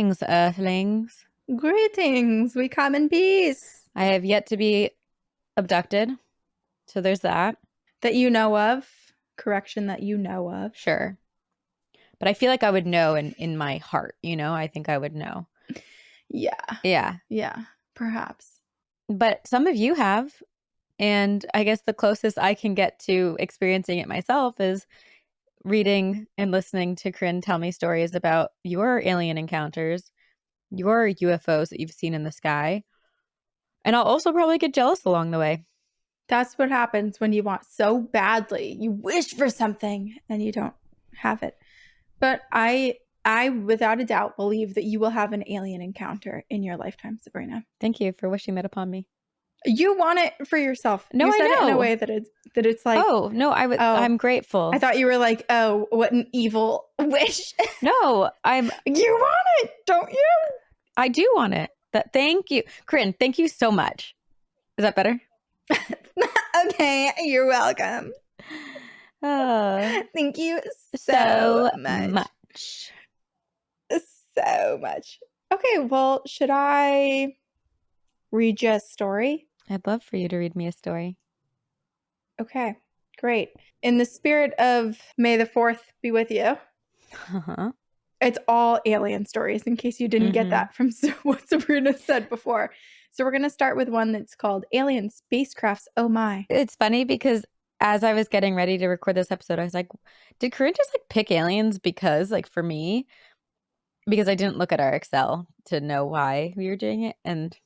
Greetings, Earthlings. Greetings, we come in peace. I have yet to be abducted, so there's that. That you know of. Correction, that you know of. Sure. But I feel like I would know in my heart, I think I would know. Yeah. Yeah. Yeah, perhaps. But some of you have, and I guess the closest I can get to experiencing it myself is reading and listening to Corinne tell me stories about your alien encounters, your UFOs that you've seen in the sky. And I'll also probably get jealous along the way. That's what happens when you want so badly. You wish for something and you don't have it. But I without a doubt believe that you will have an alien encounter in your lifetime, Sabrina. Thank you for wishing that upon me. You want it for yourself. No, you I said know. it in a way that it's like, oh no, I'm grateful. I thought you were like, oh, what an evil wish. No, You want it, don't you? I do want it. Thank you, Corinne. Thank you so much. Is that better? Okay, you're welcome. Thank you so much. So much. Okay, well, should I read you a story? I'd love for you to read me a story. Okay, great. In the spirit of May the 4th be with you. Uh-huh. It's all alien stories, in case you didn't get that from what Sabrina said before. So we're going to start with one that's called Alien Spacecrafts, Oh My. It's funny because as I was getting ready to record this episode, I was like, did Corinne just pick aliens because for me? Because I didn't look at our Excel to know why we were doing it. And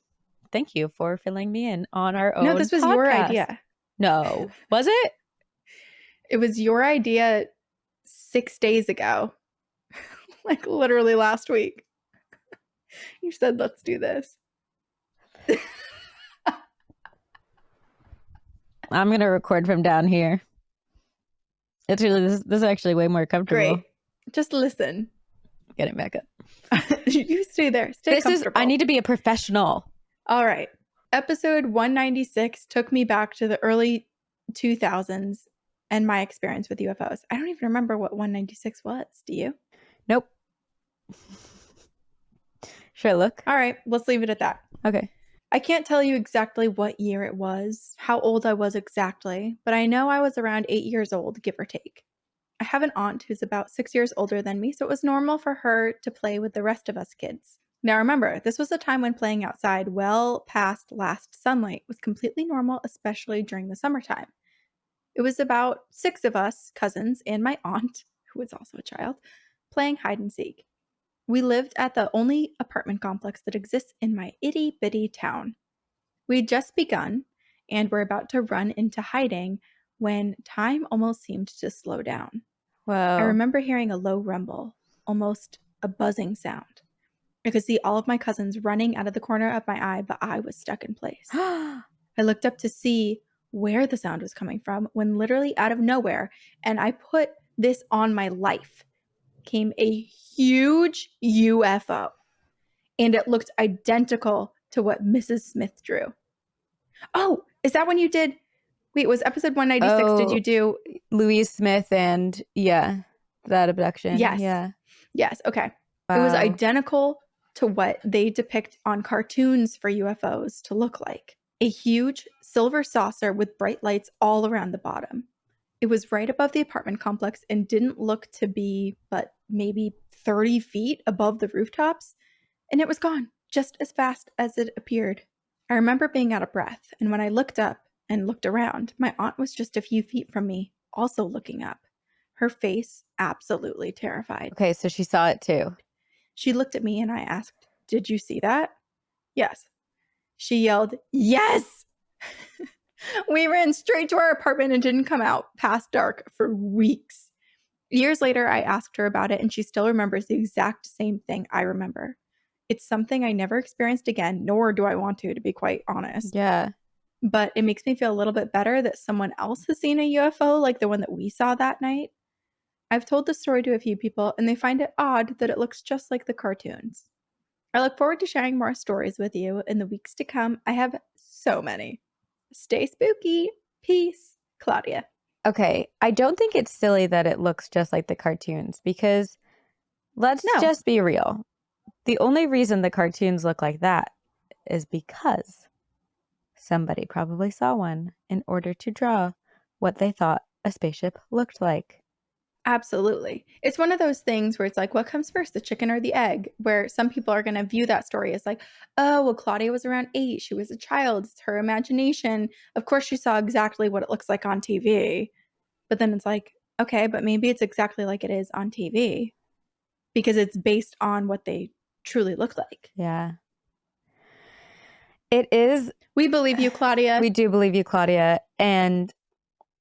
thank you for filling me in on our own. No, this was your idea. No. Was it? It was your idea 6 days ago. Literally last week. You said, let's do this. I'm going to record from down here. It's really, this is actually way more comfortable. Great. Just listen. Getting back up. You stay there. Stay comfortable. I need to be a professional. All right. Episode 196 took me back to the early 2000s and my experience with UFOs. I don't even remember what 196 was. Do you? Nope. Should I look? All right. Let's leave it at that. Okay. I can't tell you exactly what year it was, how old I was exactly, but I know I was around 8 years old, give or take. I have an aunt who's about 6 years older than me, so it was normal for her to play with the rest of us kids. Now remember, this was a time when playing outside well past last sunlight was completely normal, especially during the summertime. It was about 6 of us, cousins, and my aunt, who was also a child, playing hide and seek. We lived at the only apartment complex that exists in my itty-bitty town. We'd just begun, and were about to run into hiding when time almost seemed to slow down. Wow. I remember hearing a low rumble, almost a buzzing sound. I could see all of my cousins running out of the corner of my eye, but I was stuck in place. I looked up to see where the sound was coming from when literally out of nowhere, and I put this on my life, came a huge UFO. And it looked identical to what Mrs. Smith drew. Oh, is that when you did... Wait, was episode 196, did you do... Louise Smith and, that abduction. Yes. Yeah. Yes, okay. Wow. It was identical to what they depict on cartoons for UFOs to look like. A huge silver saucer with bright lights all around the bottom. It was right above the apartment complex and didn't look to be but maybe 30 feet above the rooftops. And it was gone just as fast as it appeared. I remember being out of breath, and when I looked up and looked around, my aunt was just a few feet from me, also looking up. Her face absolutely terrified. Okay, so she saw it too. She looked at me and I asked, "Did you see that?" "Yes." She yelled, "Yes!" We ran straight to our apartment and didn't come out past dark for weeks. Years later, I asked her about it, and she still remembers the exact same thing I remember. It's something I never experienced again, nor do I want to be quite honest. Yeah. But it makes me feel a little bit better that someone else has seen a UFO like the one that we saw that night. I've told the story to a few people, and they find it odd that it looks just like the cartoons. I look forward to sharing more stories with you in the weeks to come. I have so many. Stay spooky. Peace. Claudia. Okay, I don't think it's silly that it looks just like the cartoons because let's just be real. The only reason the cartoons look like that is because somebody probably saw one in order to draw what they thought a spaceship looked like. Absolutely. It's one of those things where it's like, what comes first, the chicken or the egg? Where some people are going to view that story as like, oh, well, Claudia was around 8. She was a child. It's her imagination. Of course, she saw exactly what it looks like on TV. But then it's like, okay, but maybe it's exactly like it is on TV because it's based on what they truly look like. Yeah. It is. We believe you, Claudia. We do believe you, Claudia. And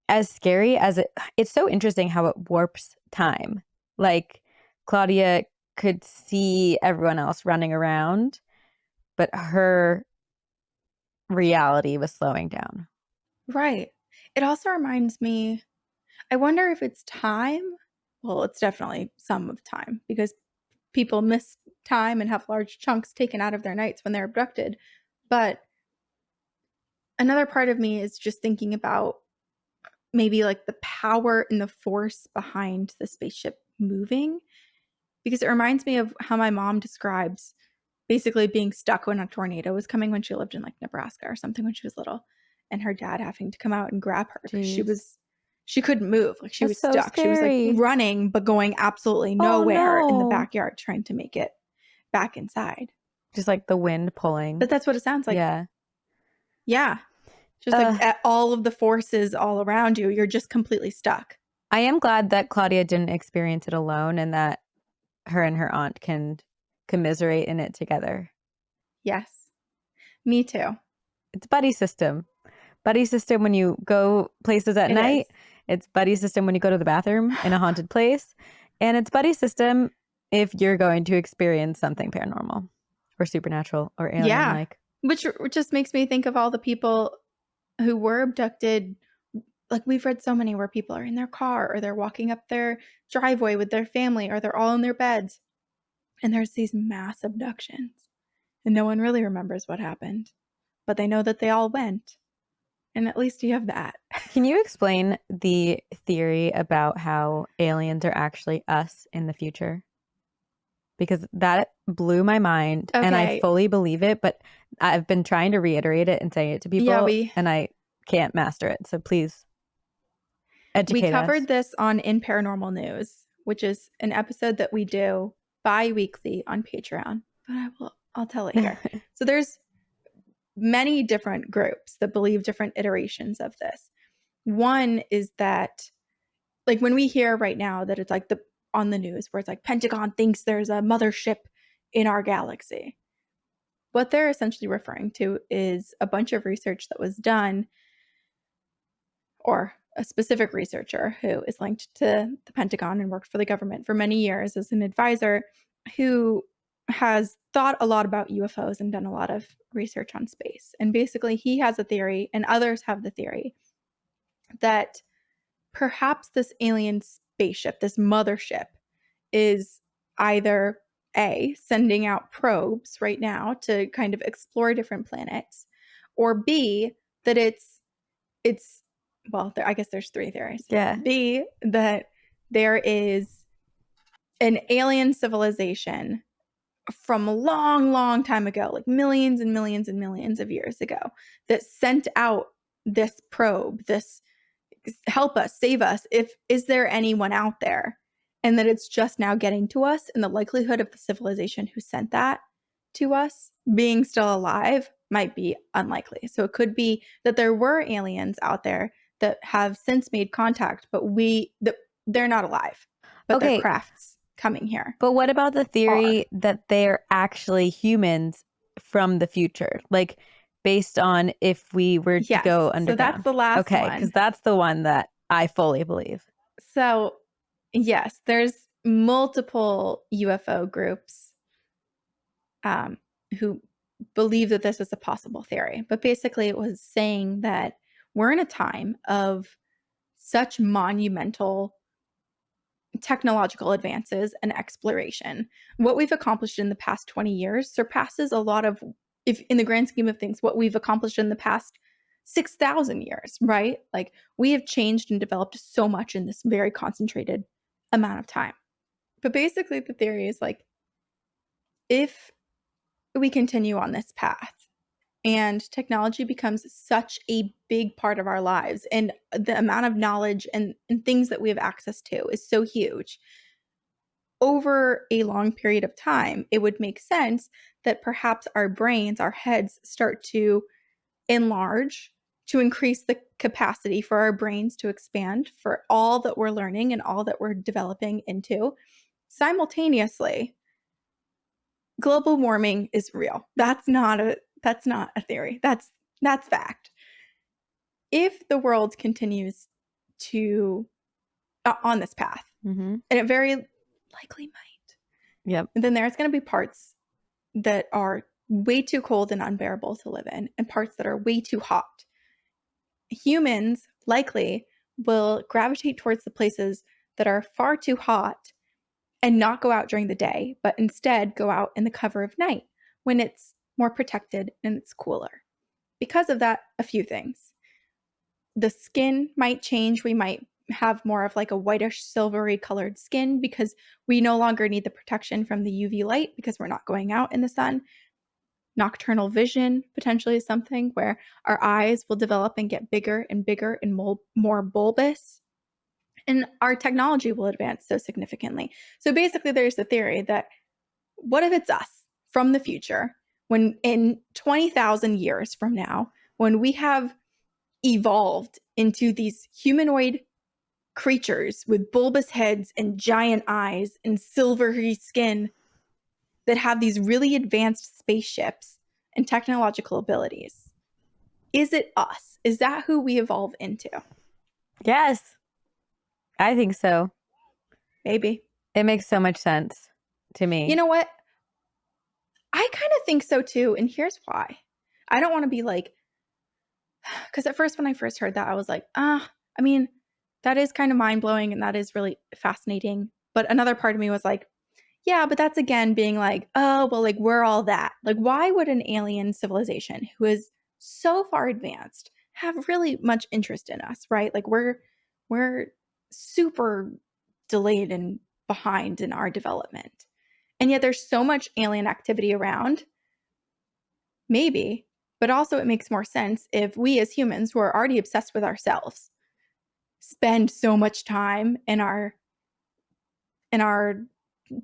as scary as it's so interesting how it warps time. Like Claudia could see everyone else running around, but her reality was slowing down. Right. It also reminds me, I wonder if it's time. Well, it's definitely some of time because people miss time and have large chunks taken out of their nights when they're abducted. But another part of me is just thinking about maybe like the power and the force behind the spaceship moving, because it reminds me of how my mom describes basically being stuck when a tornado was coming when she lived in like Nebraska or something when she was little, and her dad having to come out and grab her because she couldn't move. Like she That's was so stuck. She was like scary. running but going absolutely Oh, nowhere in the no. backyard trying to make it back inside. Just like the wind pulling. But that's what it sounds like. Yeah. Yeah. Just like at all of the forces all around you, you're just completely stuck. I am glad that Claudia didn't experience it alone and that her and her aunt can commiserate in it together. Yes. Me too. It's buddy system. Buddy system when you go places at night. It's buddy system when you go to the bathroom in a haunted place. And it's buddy system if you're going to experience something paranormal or supernatural or alien-like. Yeah. Which just makes me think of all the people who were abducted. Like we've read so many where people are in their car or they're walking up their driveway with their family or they're all in their beds. And there's these mass abductions. And no one really remembers what happened. But they know that they all went. And at least you have that. Can you explain the theory about how aliens are actually us in the future? Because that blew my mind and I fully believe it, but I've been trying to reiterate it and say it to people and I can't master it. So please educate us. We covered this on In Paranormal News, which is an episode that we do bi-weekly on Patreon. But I'll tell it here. So there's many different groups that believe different iterations of this. One is that, like when we hear right now that it's like on the news where it's like Pentagon thinks there's a mothership in our galaxy. What they're essentially referring to is a bunch of research that was done, or a specific researcher who is linked to the Pentagon and worked for the government for many years as an advisor, who has thought a lot about UFOs and done a lot of research on space. And basically he has a theory, and others have the theory, that perhaps this alien spaceship, this mothership, is either A, sending out probes right now to kind of explore different planets, or B, that it's well, I guess there's three theories. Yeah. B, that there is an alien civilization from a long, long time ago, like millions and millions and millions of years ago, that sent out this probe, this help us, save us. Is there anyone out there? And that it's just now getting to us, and the likelihood of the civilization who sent that to us being still alive might be unlikely. So it could be that there were aliens out there that have since made contact, but they're not alive, but their crafts coming here. But what about the theory that they're actually humans from the future? Like based on if we were to go underground. So that's the last one. Okay, because that's the one that I fully believe. So yes, there's multiple UFO groups who believe that this is a possible theory. But basically it was saying that we're in a time of such monumental technological advances and exploration. What we've accomplished in the past 20 years surpasses a lot of, if in the grand scheme of things, what we've accomplished in the past 6,000 years, right? Like we have changed and developed so much in this very concentrated amount of time. But basically the theory is like, if we continue on this path and technology becomes such a big part of our lives, and the amount of knowledge and things that we have access to is so huge, over a long period of time, it would make sense that perhaps our brains, our heads, start to enlarge to increase the capacity for our brains to expand for all that we're learning and all that we're developing into. Simultaneously, global warming is real. That's not a theory. That's fact. If the world continues to on this path, and it very likely might. Yep. And then there's going to be parts that are way too cold and unbearable to live in, and parts that are way too hot. Humans likely will gravitate towards the places that are far too hot and not go out during the day, but instead go out in the cover of night when it's more protected and it's cooler. Because of that, a few things. The skin might change. We might have more of like a whitish silvery colored skin because we no longer need the protection from the UV light because we're not going out in the sun. Nocturnal vision potentially is something where our eyes will develop and get bigger and bigger and more bulbous. And our technology will advance so significantly. So basically, there's the theory that what if it's us from the future, when in 20,000 years from now, when we have evolved into these humanoid creatures with bulbous heads and giant eyes and silvery skin that have these really advanced spaceships and technological abilities. Is it us? Is that who we evolve into? Yes. I think so. Maybe. It makes so much sense to me. You know what? I kind of think so too, and here's why. I don't want to be like, because at first when I first heard that, I was like, I mean, that is kind of mind-blowing and that is really fascinating. But another part of me was like, yeah, but that's again being like, oh, well, like we're all that. Like, why would an alien civilization who is so far advanced have really much interest in us, right? Like we're super delayed and behind in our development. And yet there's so much alien activity around. Maybe, but also it makes more sense if we as humans who are already obsessed with ourselves spend so much time in our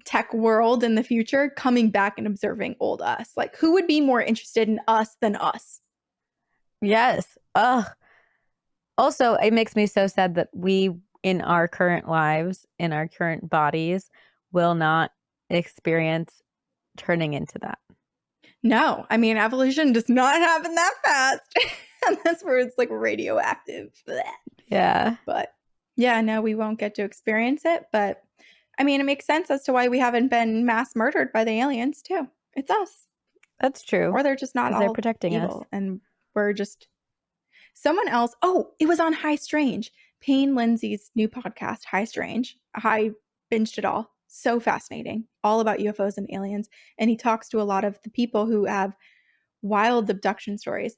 tech world in the future coming back and observing old us. Like, who would be more interested in us than us? Yes. Ugh. Also, it makes me so sad that we, in our current lives, in our current bodies, will not experience turning into that. No, I mean, evolution does not happen that fast. And that's where it's like radioactive. Blech. Yeah. But yeah, no, we won't get to experience it. But I mean, it makes sense as to why we haven't been mass murdered by the aliens, too. It's us. That's true. Or they're just not all they're protecting evil, us. and we're just someone else. Oh, it was on High Strange. Payne Lindsay's new podcast, High Strange. I binged it all. So fascinating. All about UFOs and aliens. And he talks to a lot of the people who have wild abduction stories.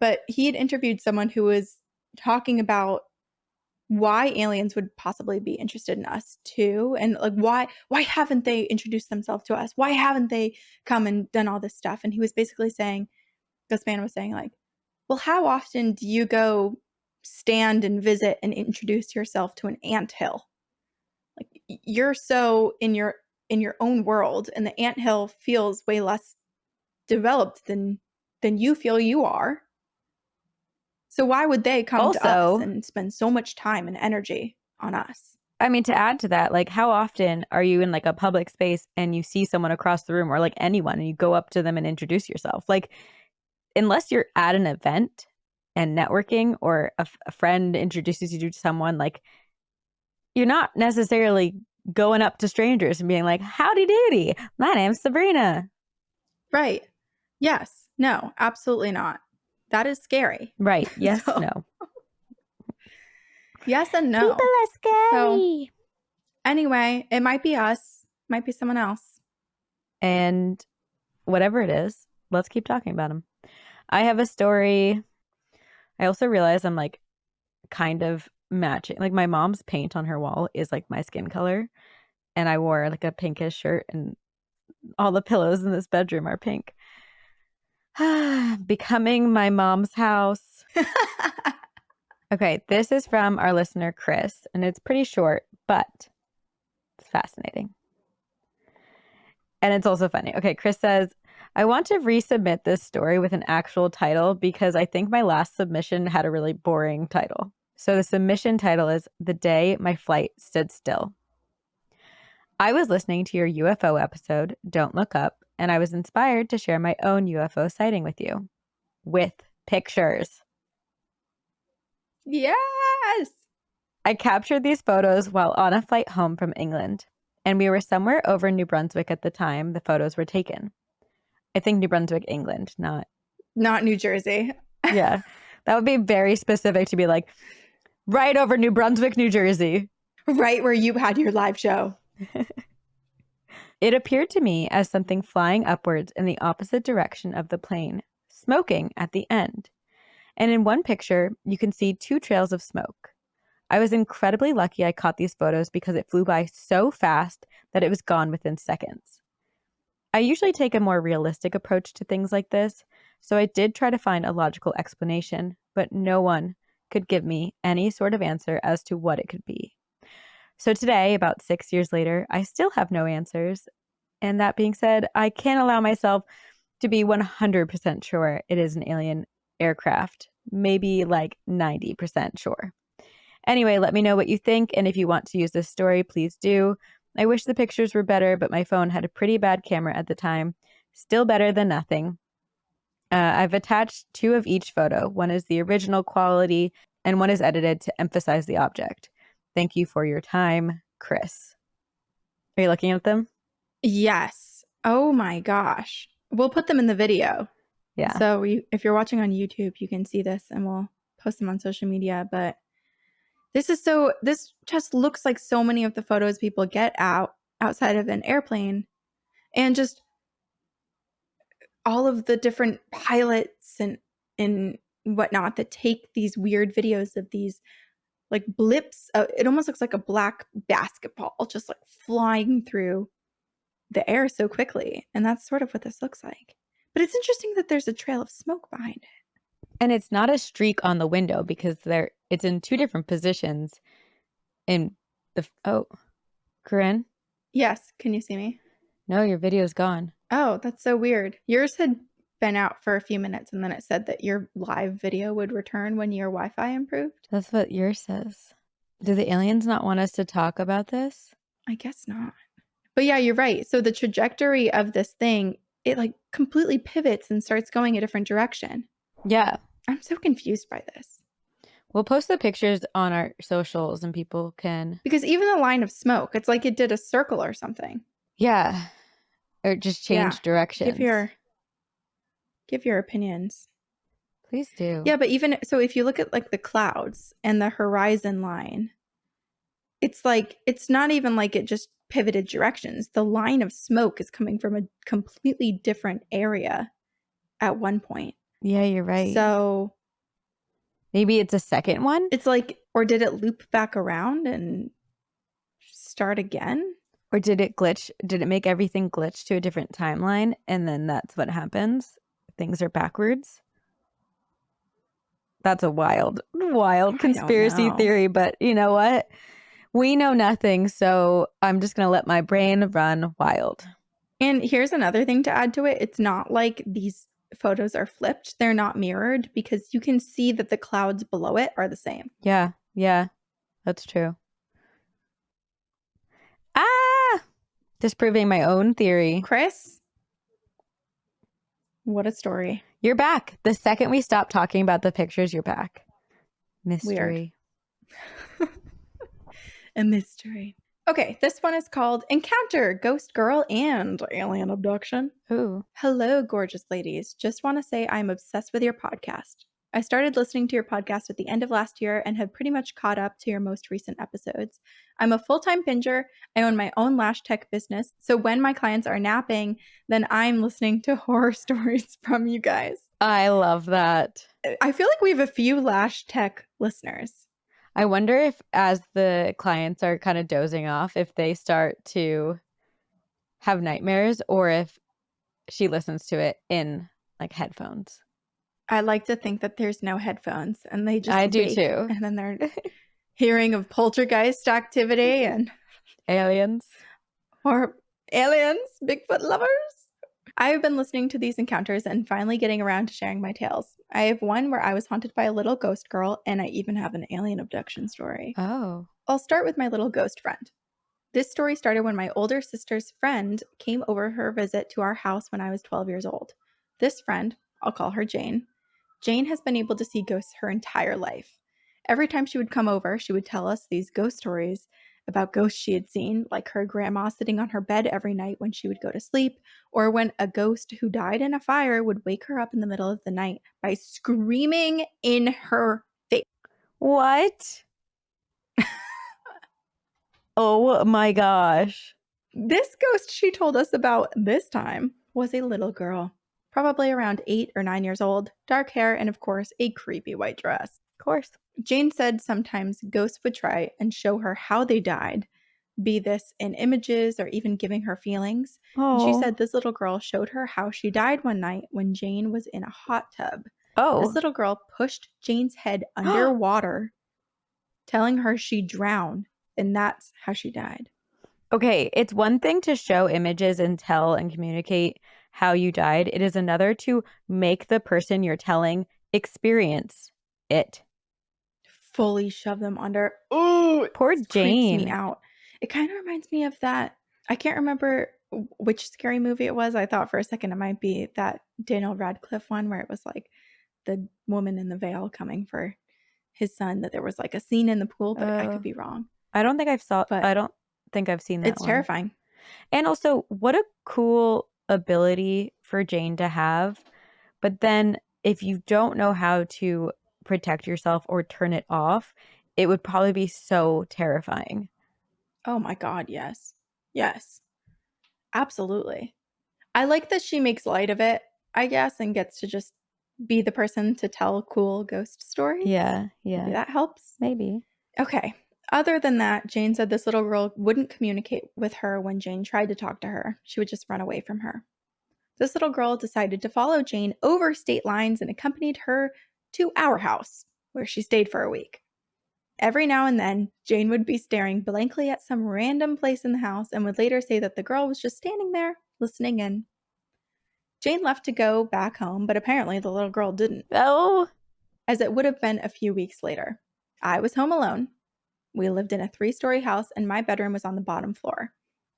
But he had interviewed someone who was talking about why aliens would possibly be interested in us too, and like why haven't they introduced themselves to us? Why haven't they come and done all this stuff? And he was basically saying, this man was saying like, well, how often do you go stand and visit and introduce yourself to an anthill? Like you're so in your own world, and the anthill feels way less developed than you feel you are. So why would they come to us and spend so much time and energy on us? I mean, to add to that, like how often are you in like a public space and you see someone across the room or like anyone and you go up to them and introduce yourself? Like, unless you're at an event and networking or a friend introduces you to someone, like you're not necessarily going up to strangers and being like, howdy doody, my name's Sabrina. Right. Yes. No, absolutely not. That is scary. Right. Yes. No. Yes and no. People are scary. So, anyway, it might be us, might be someone else. And whatever it is, let's keep talking about them. I have a story. I also realize I'm like kind of matching. Like my mom's paint on her wall is like my skin color. And I wore like a pinkish shirt and all the pillows in this bedroom are pink. Becoming my mom's house. Okay, this is from our listener, Chris, and it's pretty short, but it's fascinating. And it's also funny. Okay, Chris says, I want to resubmit this story with an actual title because I think my last submission had a really boring title. So the submission title is The Day My Flight Stood Still. I was listening to your UFO episode, Don't Look Up, and I was inspired to share my own UFO sighting with you. With pictures. Yes! I captured these photos while on a flight home from England, and we were somewhere over New Brunswick at the time the photos were taken. I think New Brunswick, England, not New Jersey. Yeah. That would be very specific to be like, right over New Brunswick, New Jersey. Right where you had your live show. It appeared to me as something flying upwards in the opposite direction of the plane, smoking at the end. And in one picture, you can see 2 trails of smoke. I was incredibly lucky I caught these photos because it flew by so fast that it was gone within seconds. I usually take a more realistic approach to things like this, so I did try to find a logical explanation, but no one could give me any sort of answer as to what it could be. So today, about 6 years later, I still have no answers. And that being said, I can't allow myself to be 100% sure it is an alien aircraft, maybe like 90% sure. Anyway, let me know what you think, and if you want to use this story, please do. I wish the pictures were better, but my phone had a pretty bad camera at the time. Still better than nothing. I've attached 2 of each photo. One is the original quality, and one is edited to emphasize the object. Thank you for your time, Chris. Are you looking at them? Yes. Oh my gosh. We'll put them in the video. Yeah. So if you're watching on YouTube, you can see this and we'll post them on social media. But this just looks like so many of the photos people get outside of an airplane, and just all of the different pilots and whatnot that take these weird videos of these like blips. It almost looks like a black basketball just like flying through the air so quickly. And that's sort of what this looks like. But it's interesting that there's a trail of smoke behind it. And it's not a streak on the window because it's in 2 different positions. Corinne? Yes. Can you see me? No, your video's gone. Oh, that's so weird. Yours had been out for a few minutes and then it said that your live video would return when your Wi-Fi improved. That's what yours says. Do the aliens not want us to talk about this? I guess not. But yeah, you're right. So the trajectory of this thing, it like completely pivots and starts going a different direction. Yeah. I'm so confused by this. We'll post the pictures on our socials and people can... Because even the line of smoke, it's like it did a circle or something. Yeah. Or just change directions. Give your opinions. Please do. Yeah, but even so, if you look at like the clouds and the horizon line, it's like it's not even like it just pivoted directions. The line of smoke is coming from a completely different area at one point. Yeah, you're right. So maybe it's a second one? It's like, or did it loop back around and start again? Or did it glitch? Did it make everything glitch to a different timeline? And then that's what happens? Things are backwards? That's a wild conspiracy theory. But you know what? We know nothing. So I'm just going to let my brain run wild. And here's another thing to add to it. It's not like these photos are flipped. They're not mirrored because you can see that the clouds below it are the same. Yeah. Yeah. That's true. Disproving my own theory. Chris, what a story. You're back. The second we stop talking about the pictures, you're back. Mystery. A mystery. Okay, this one is called Encounter, Ghost Girl, and Alien Abduction. Ooh. Hello, gorgeous ladies. Just want to say I'm obsessed with your podcast. I started listening to your podcast at the end of last year and have pretty much caught up to your most recent episodes. I'm a full-time binger. I own my own lash tech business. So when my clients are napping, then I'm listening to horror stories from you guys. I love that. I feel like we have a few lash tech listeners. I wonder if as the clients are kind of dozing off, if they start to have nightmares or if she listens to it in like headphones. I like to think that there's no headphones and they just I do wake too. and then they're hearing of poltergeist activity and Aliens. or aliens, Bigfoot lovers. I have been listening to these encounters and finally getting around to sharing my tales. I have one where I was haunted by a little ghost girl, and I even have an alien abduction story. Oh. I'll start with my little ghost friend. This story started when my older sister's friend came over her visit to our house when I was 12 years old. This friend, I'll call her Jane. Jane has been able to see ghosts her entire life. Every time she would come over, she would tell us these ghost stories about ghosts she had seen, like her grandma sitting on her bed every night when she would go to sleep, or when a ghost who died in a fire would wake her up in the middle of the night by screaming in her face. What? Oh my gosh. This ghost she told us about this time was a little girl, probably around 8 or 9 years old, dark hair, and of course, a creepy white dress. Of course. Jane said sometimes ghosts would try and show her how they died, be this in images or even giving her feelings. And she Oh. said this little girl showed her how she died one night when Jane was in a hot tub. This Oh. little girl pushed Jane's head underwater, telling her she drowned, and that's how she died. Okay, it's one thing to show images and tell and communicate how you died. It is another to make the person you're telling experience it. Fully shove them under. Oh, Poor it creeps me Jane. out. It kind of reminds me of that. I can't remember which scary movie it was. I thought for a second it might be that Daniel Radcliffe one where it was like the woman in the veil coming for his son, that there was like a scene in the pool, but I could be wrong. I don't think But I don't think I've seen that it's one. terrifying. And also, what a cool ability for Jane to have. But then if you don't know how to protect yourself or turn it off, it would probably be so terrifying. Oh my God, yes. Yes, absolutely. I like that she makes light of it, I guess, and gets to just be the person to tell cool ghost stories. Yeah, Maybe yeah, that helps. maybe. Okay. Other than that, Jane said this little girl wouldn't communicate with her when Jane tried to talk to her. She would just run away from her. This little girl decided to follow Jane over state lines and accompanied her to our house, where she stayed for a week. Every now and then, Jane would be staring blankly at some random place in the house and would later say that the girl was just standing there, listening in. Jane left to go back home, but apparently the little girl didn't, Oh, as it would have been a few weeks later. I was home alone. We lived in a 3-story house, and my bedroom was on the bottom floor.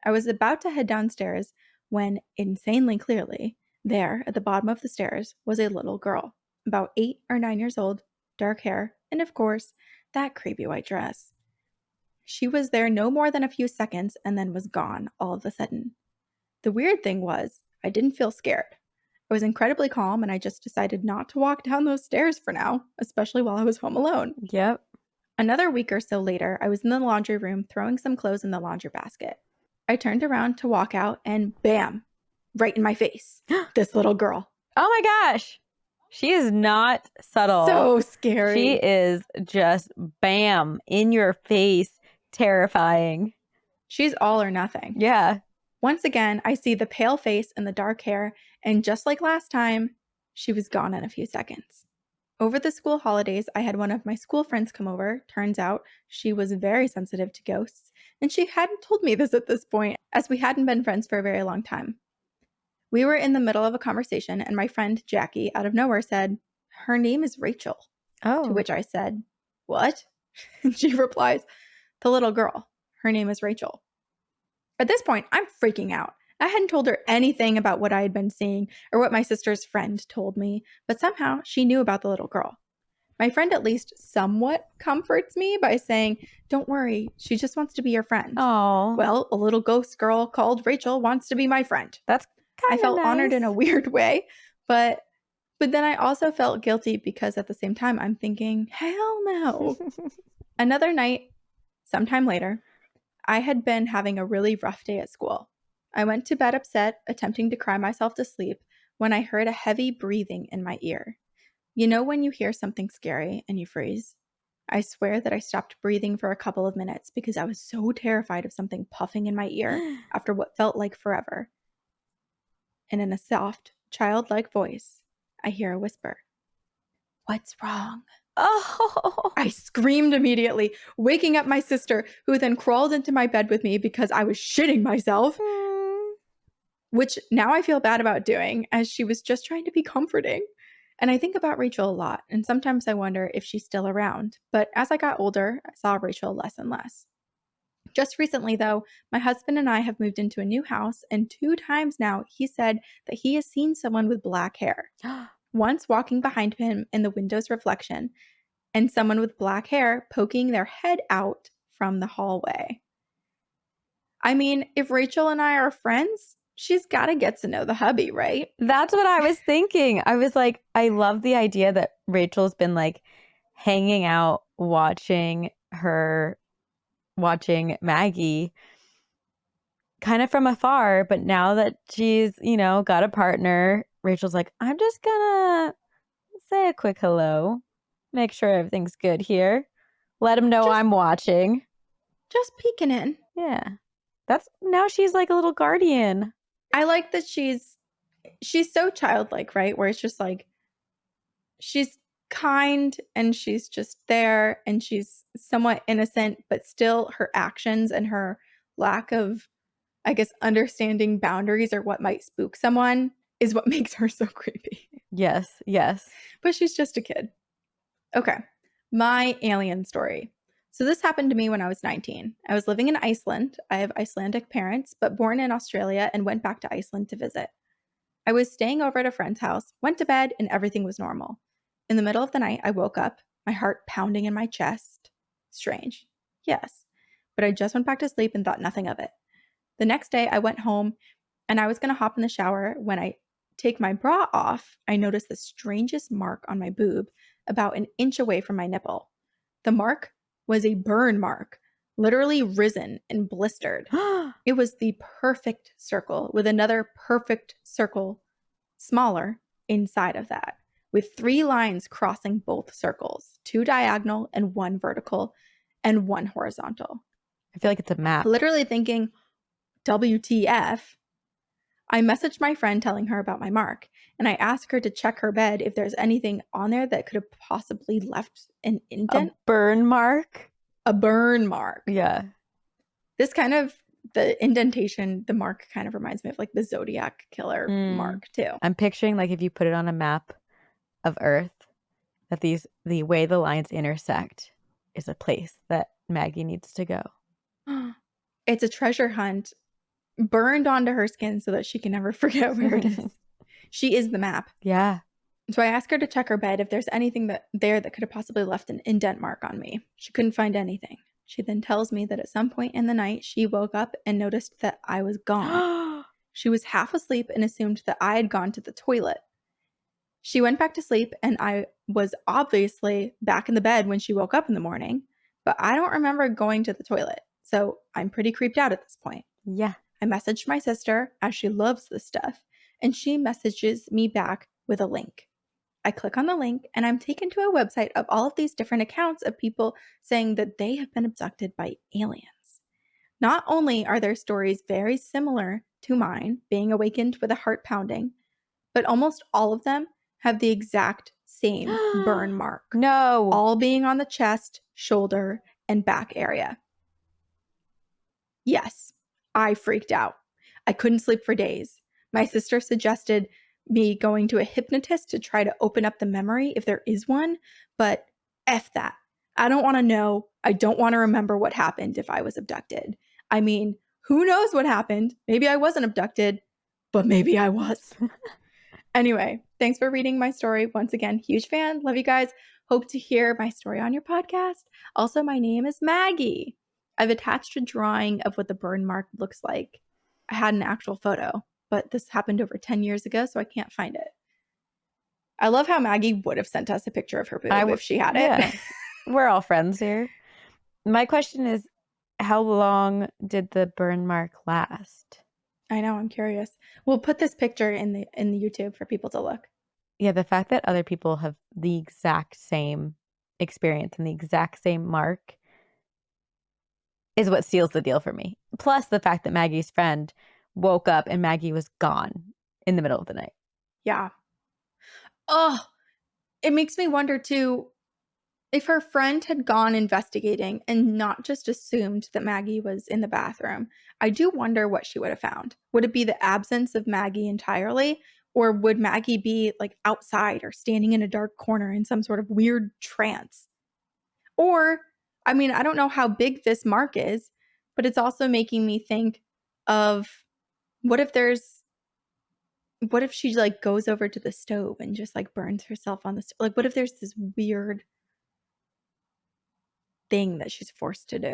I was about to head downstairs when, insanely clearly, there at the bottom of the stairs was a little girl, about 8 or 9 years old, dark hair, and of course, that creepy white dress. She was there no more than a few seconds and then was gone all of a sudden. The weird thing was, I didn't feel scared. I was incredibly calm, and I just decided not to walk down those stairs for now, especially while I was home alone. yep. Another week or so later, I was in the laundry room throwing some clothes in the laundry basket. I turned around to walk out, and bam, right in my face, this little girl. Oh my gosh. She is not subtle. So scary. She is just bam, in your face, terrifying. She's all or nothing. Yeah. Once again, I see the pale face and the dark hair, and just like last time, she was gone in a few seconds. Over the school holidays, I had one of my school friends come over. Turns out she was very sensitive to ghosts, and she hadn't told me this at this point, as we hadn't been friends for a very long time. We were in the middle of a conversation, and my friend Jackie, out of nowhere, said, "Her name is Rachel." Oh. To which I said, "What?" And she replies, "The little girl. Her name is Rachel." At this point, I'm freaking out. I hadn't told her anything about what I had been seeing or what my sister's friend told me, but somehow she knew about the little girl. My friend at least somewhat comforts me by saying, "Don't worry, she just wants to be your friend." Oh. Well, a little ghost girl called Rachel wants to be my friend. That's kind I of felt nice. honored in a weird way, but then I also felt guilty because at the same time I'm thinking, hell no. Another night, sometime later, I had been having a really rough day at school. I went to bed upset, attempting to cry myself to sleep, when I heard a heavy breathing in my ear. You know when you hear something scary and you freeze? I swear that I stopped breathing for a couple of minutes because I was so terrified of something puffing in my ear after what felt like forever. And in a soft, childlike voice, I hear a whisper. What's wrong? Oh. I screamed immediately, waking up my sister, who then crawled into my bed with me because I was shitting myself, which now I feel bad about doing, as she was just trying to be comforting. And I think about Rachel a lot, and sometimes I wonder if she's still around. But as I got older, I saw Rachel less and less. Just recently, though, my husband and I have moved into a new house, and 2 times now he said that he has seen someone with black hair. Once walking behind him in the window's reflection, and someone with black hair poking their head out from the hallway. I mean, if Rachel and I are friends, she's got to get to know the hubby, right? That's what I was thinking. I was like, I love the idea that Rachel's been like hanging out, watching Maggie kind of from afar. But now that she's, got a partner, Rachel's like, I'm just gonna say a quick hello, make sure everything's good here. Let him know I'm watching. Just peeking in. Yeah. Now she's like a little guardian. I like that she's so childlike, right? Where it's just like, she's kind and she's just there and she's somewhat innocent, but still her actions and her lack of, I guess, understanding boundaries or what might spook someone is what makes her so creepy. Yes, yes. But she's just a kid. Okay, my alien story. So this happened to me when I was 19. I was living in Iceland. I have Icelandic parents, but born in Australia and went back to Iceland to visit. I was staying over at a friend's house, went to bed, and everything was normal. In the middle of the night, I woke up, my heart pounding in my chest. Strange. Yes. But I just went back to sleep and thought nothing of it. The next day, I went home and I was going to hop in the shower. When I take my bra off, I noticed the strangest mark on my boob about an inch away from my nipple. The mark was a burn mark, literally risen and blistered. It was the perfect circle with another perfect circle, smaller, inside of that, with 3 lines crossing both circles, 2 diagonal and 1 vertical and 1 horizontal. I feel like it's a map. Literally thinking, WTF? I messaged my friend telling her about my mark, and I asked her to check her bed if there's anything on there that could have possibly left an indent. A burn mark? A burn mark. Yeah. This kind of, the indentation, the mark kind of reminds me of like the Zodiac killer mark too. I'm picturing like if you put it on a map of Earth, that the way the lines intersect is a place that Maggie needs to go. It's a treasure hunt burned onto her skin so that she can never forget where it is. She is the map. Yeah. So I asked her to check her bed if there's anything that could have possibly left an indent mark on me. She couldn't find anything. She then tells me that at some point in the night, she woke up and noticed that I was gone. She was half asleep and assumed that I had gone to the toilet. She went back to sleep and I was obviously back in the bed when she woke up in the morning, but I don't remember going to the toilet. So I'm pretty creeped out at this point. Yeah. I messaged my sister, as she loves this stuff, and she messages me back with a link. I click on the link and I'm taken to a website of all of these different accounts of people saying that they have been abducted by aliens. Not only are their stories very similar to mine, being awakened with a heart pounding, but almost all of them have the exact same burn mark. No. All being on the chest, shoulder, and back area. Yes, I freaked out. I couldn't sleep for days. My sister suggested me going to a hypnotist to try to open up the memory if there is one, but F that. I don't want to know. I don't want to remember what happened if I was abducted. I mean, who knows what happened? Maybe I wasn't abducted, but maybe I was. Anyway, thanks for reading my story. Once again, huge fan. Love you guys. Hope to hear my story on your podcast. Also, my name is Maggie. I've attached a drawing of what the burn mark looks like. I had an actual photo, but this happened over 10 years ago, so I can't find it. I love how Maggie would have sent us a picture of her boob if she had it. Yeah. We're all friends here. My question is, how long did the burn mark last? I know, I'm curious. We'll put this picture in the YouTube for people to look. Yeah, the fact that other people have the exact same experience and the exact same mark is what seals the deal for me. Plus the fact that Maggie's friend woke up and Maggie was gone in the middle of the night. Yeah. Oh, it makes me wonder too if her friend had gone investigating and not just assumed that Maggie was in the bathroom. I do wonder what she would have found. Would it be the absence of Maggie entirely? Or would Maggie be like outside or standing in a dark corner in some sort of weird trance? Or, I mean, I don't know how big this mark is, but it's also making me think of what if there's what if she like goes over to the stove and just like burns herself on the stove? Like what if there's this weird thing that she's forced to do?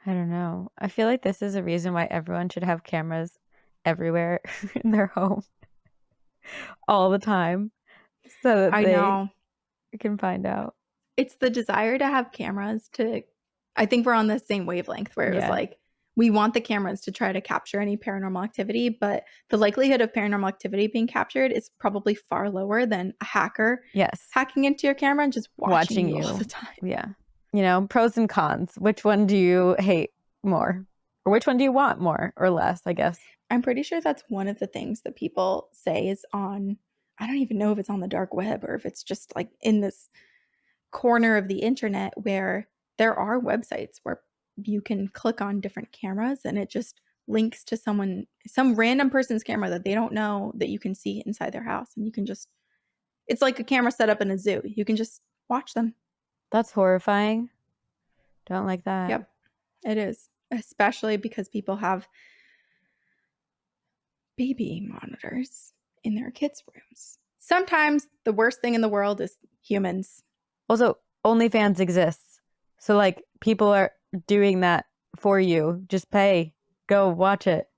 I don't know. I feel like this is a reason why everyone should have cameras everywhere in their home all the time so that I they know. can find out. It's the desire to have cameras to I think we're on the same wavelength where it was Yeah. like we want the cameras to try to capture any paranormal activity, but the likelihood of paranormal activity being captured is probably far lower than a hacker Yes. hacking into your camera and just watching Watching you all you. the time. Yeah. You know, pros and cons. Which one do you hate more? Or which one do you want more or less, I guess? I'm pretty sure that's one of the things that people say is on I don't even know if it's on the dark web or if it's just like in this corner of the internet where there are websites where you can click on different cameras and it just links to some random person's camera that they don't know that you can see inside their house and you can just it's like a camera set up in a zoo. You can just watch them. That's horrifying. Don't like that. Yep, it is. Especially because people have baby monitors in their kids' rooms. Sometimes the worst thing in the world is humans. Also, OnlyFans exists. So, like, people are doing that for you. Just pay. Go watch it.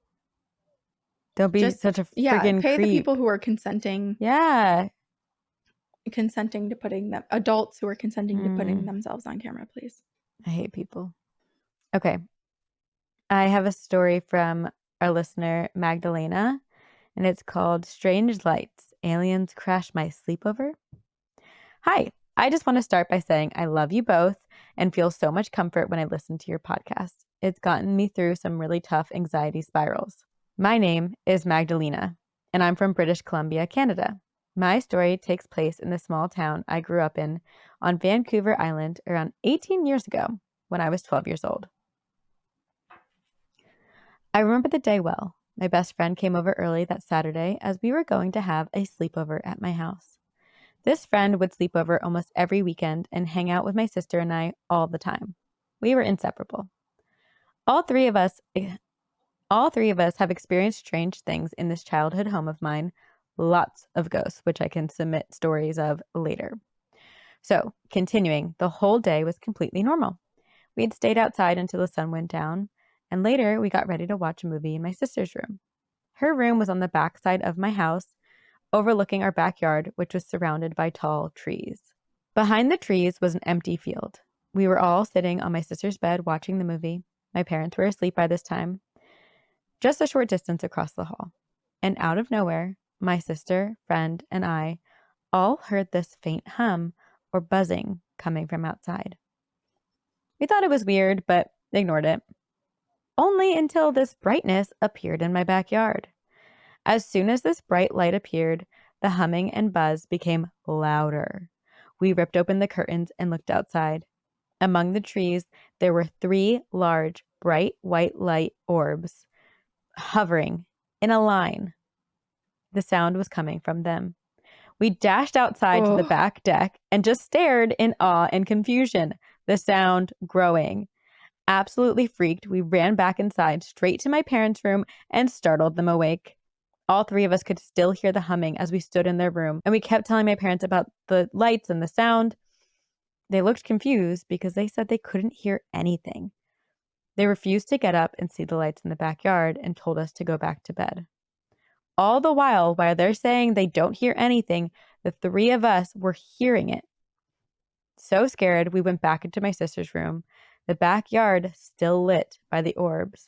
Don't be Just such a yeah, freaking pay the creep. people who are consenting Yeah. to putting them adults who are consenting to putting Mm, themselves on camera, please. I hate people. Okay. I have a story from our listener, Magdalena, and it's called Strange Lights. Aliens Crash My Sleepover. Hi. I just want to start by saying I love you both and feel so much comfort when I listen to your podcast. It's gotten me through some really tough anxiety spirals. My name is Magdalena, and I'm from British Columbia, Canada. My story takes place in the small town I grew up in on Vancouver Island around 18 years ago when I was 12 years old. I remember the day well. My best friend came over early that Saturday as we were going to have a sleepover at my house. This friend would sleep over almost every weekend and hang out with my sister and I all the time. We were inseparable. All three of us have experienced strange things in this childhood home of mine, lots of ghosts, which I can submit stories of later. So, continuing, the whole day was completely normal. We had stayed outside until the sun went down, and later we got ready to watch a movie in my sister's room. Her room was on the back side of my house, overlooking our backyard, which was surrounded by tall trees. Behind the trees was an empty field. We were all sitting on my sister's bed watching the movie. My parents were asleep by this time, just a short distance across the hall. And out of nowhere, my sister, friend, and I all heard this faint hum or buzzing coming from outside. We thought it was weird, but ignored it. Only until this brightness appeared in my backyard. As soon as this bright light appeared, the humming and buzz became louder. We ripped open the curtains and looked outside. Among the trees, there were three large, bright white light orbs hovering in a line. The sound was coming from them. We dashed outside to the Oh, back deck and just stared in awe and confusion, the sound growing. Absolutely freaked, we ran back inside, straight to my parents' room, and startled them awake. All three of us could still hear the humming as we stood in their room, and we kept telling my parents about the lights and the sound. They looked confused because they said they couldn't hear anything. They refused to get up and see the lights in the backyard and told us to go back to bed. All the while they're saying they don't hear anything, the three of us were hearing it. So scared, we went back into my sister's room, the backyard still lit by the orbs.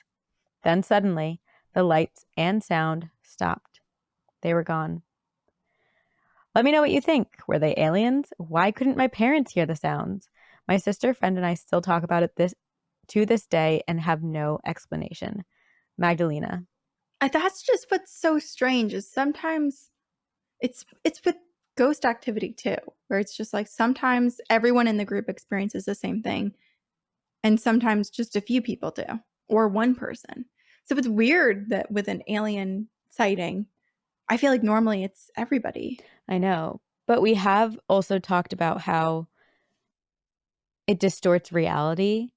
Then suddenly, the lights and sound stopped. They were gone. Let me know what you think. Were they aliens? Why couldn't my parents hear the sounds? My sister, friend, and I still talk about it to this day and have no explanation. Magdalena. That's just what's so strange is sometimes it's with ghost activity too, where it's just like sometimes everyone in the group experiences the same thing, and sometimes just a few people do, or one person. So it's weird that with an alien sighting, I feel like normally it's everybody. I know. But we have also talked about how it distorts reality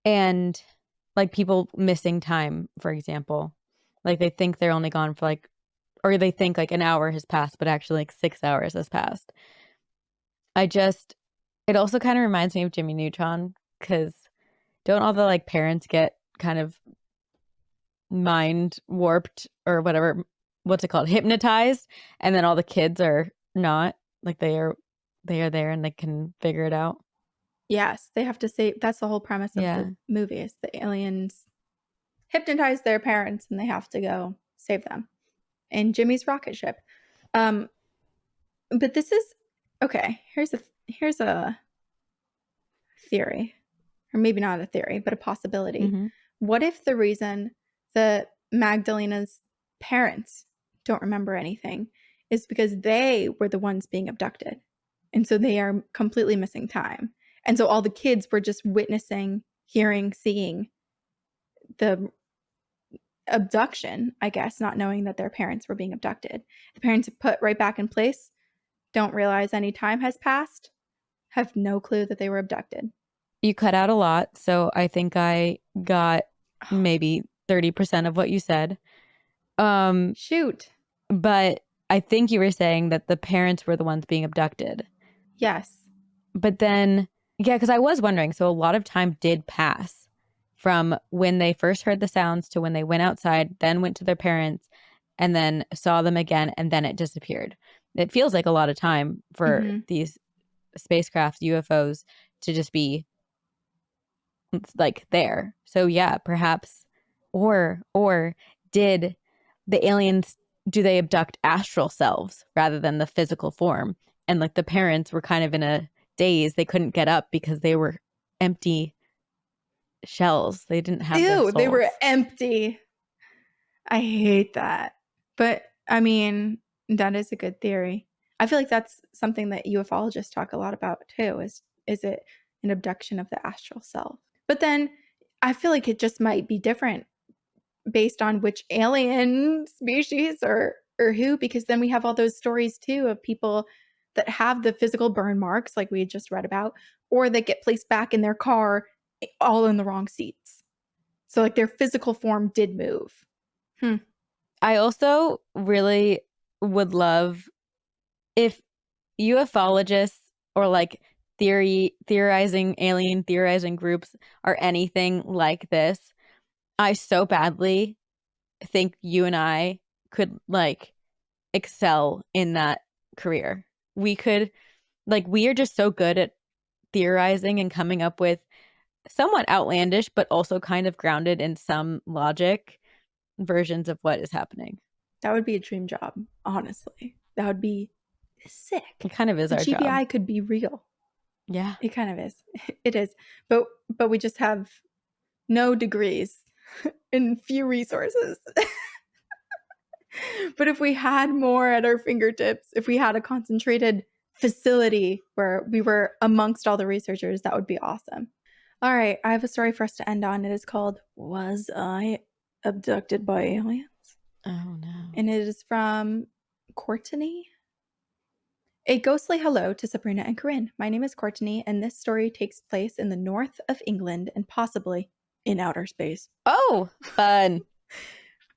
and like people missing time, for example. Like they think they're only gone for like, or they think like an hour has passed, but actually like 6 hours has passed. It also kind of reminds me of Jimmy Neutron because don't all the like parents get kind of mind warped or whatever, what's it called, hypnotized, and then all the kids are not like they are there and they can figure it out. Yes, they have to save. That's the whole premise of Yeah. the movie is the aliens hypnotize their parents and they have to go save them in Jimmy's rocket ship. Um, but this is okay. Here's a theory, or maybe not a theory, but a possibility. Hmm. What if the reason that Magdalena's parents don't remember anything is because they were the ones being abducted? And so they are completely missing time. And so all the kids were just witnessing, hearing, seeing the abduction, I guess, not knowing that their parents were being abducted. The parents are put right back in place, don't realize any time has passed, have no clue that they were abducted. You cut out a lot, so I think I got maybe 30% of what you said. Um, Shoot. but I think you were saying that the parents were the ones being abducted. Yes. But then, yeah, because I was wondering, so a lot of time did pass from when they first heard the sounds to when they went outside, then went to their parents, and then saw them again, and then it disappeared. It feels like a lot of time for Mm-hmm. these spacecraft UFOs to just be like there. So yeah, perhaps or did the aliens do they abduct astral selves rather than the physical form? And like the parents were kind of in a daze. They couldn't get up because they were empty shells. They didn't have their Ew, they souls. were empty. I hate that. But I mean, that is a good theory. I feel like that's something that ufologists talk a lot about too, is it an abduction of the astral self? But then I feel like it just might be different based on which alien species or who, because then we have all those stories too of people that have the physical burn marks like we had just read about, or that get placed back in their car all in the wrong seats. So like their physical form did move. Hmm. I also really would love if ufologists or like alien theorizing groups are anything like this. I so badly think you and I could like excel in that career. We could like we are just so good at theorizing and coming up with somewhat outlandish but also kind of grounded in some logic versions of what is happening. That would be a dream job, honestly. That would be sick. It kind of is The our job. GBI could be real. Yeah. It kind of is. It is. But we just have no degrees and few resources. But if we had more at our fingertips, if we had a concentrated facility where we were amongst all the researchers, that would be awesome. All right, I have a story for us to end on. It is called Was I Abducted by Aliens? Oh no. And it is from Courtney. A ghostly hello to Sabrina and Corinne. My name is Courtney, and this story takes place in the north of England and possibly in outer space. Oh, fun.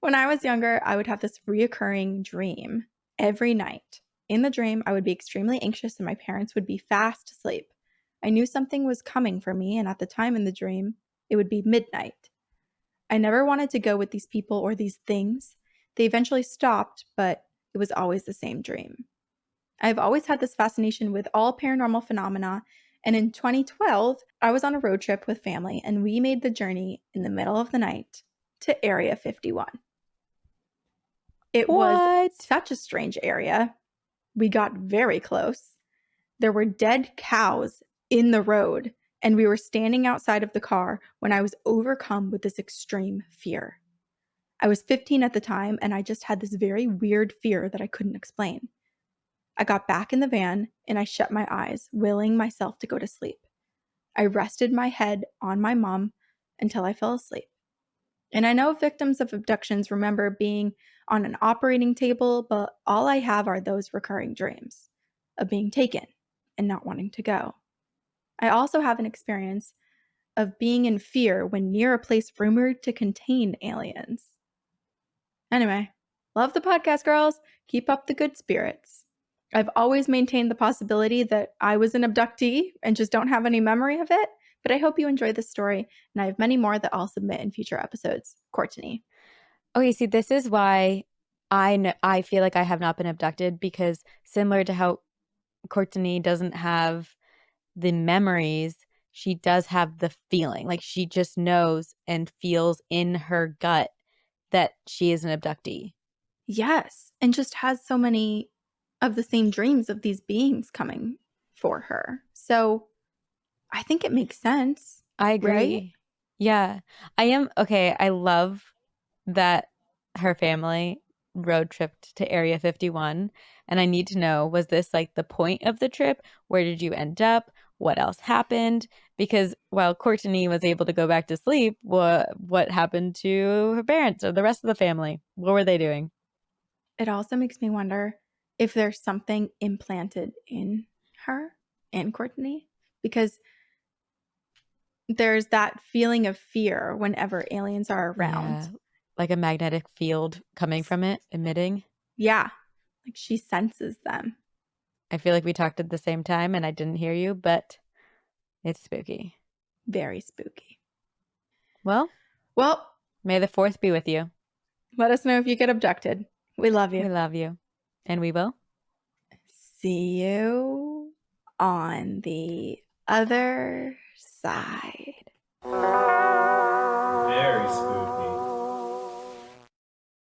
When I was younger, I would have this reoccurring dream every night. In the dream, I would be extremely anxious and my parents would be fast asleep. I knew something was coming for me, and at the time in the dream, it would be midnight. I never wanted to go with these people or these things. They eventually stopped, but it was always the same dream. I've always had this fascination with all paranormal phenomena, and in 2012, I was on a road trip with family and we made the journey in the middle of the night to Area 51. It was What? such a strange area. We got very close. There were dead cows in the road, and we were standing outside of the car when I was overcome with this extreme fear. I was 15 at the time, and I just had this very weird fear that I couldn't explain. I got back in the van, and I shut my eyes, willing myself to go to sleep. I rested my head on my mom until I fell asleep. And I know victims of abductions remember being on an operating table, but all I have are those recurring dreams of being taken and not wanting to go. I also have an experience of being in fear when near a place rumored to contain aliens. Anyway, love the podcast, girls. Keep up the good spirits. I've always maintained the possibility that I was an abductee and just don't have any memory of it, but I hope you enjoy this story, and I have many more that I'll submit in future episodes. Courtney. Okay, see, this is why I feel like I have not been abducted, because similar to how Courtney doesn't have the memories, she does have the feeling. Like she just knows and feels in her gut that she is an abductee. Yes, and just has so many of the same dreams of these beings coming for her. So I think it makes sense, I right? agree. Yeah. I am okay. I love that her family road tripped to Area 51. And I need to know, was this like the point of the trip? Where did you end up? What else happened? Because while Courtney was able to go back to sleep, what happened to her parents or the rest of the family? What were they doing? It also makes me wonder if there's something implanted in her and Courtney, because there's that feeling of fear whenever aliens are Yeah. around. Like a magnetic field coming from it, emitting. Yeah, like she senses them. I feel like we talked at the same time and I didn't hear you, but it's spooky. Very spooky. Well, Well, may the fourth be with you. let us know if you get abducted. We love We you. love you. And we will. See you on the other side. Very spooky.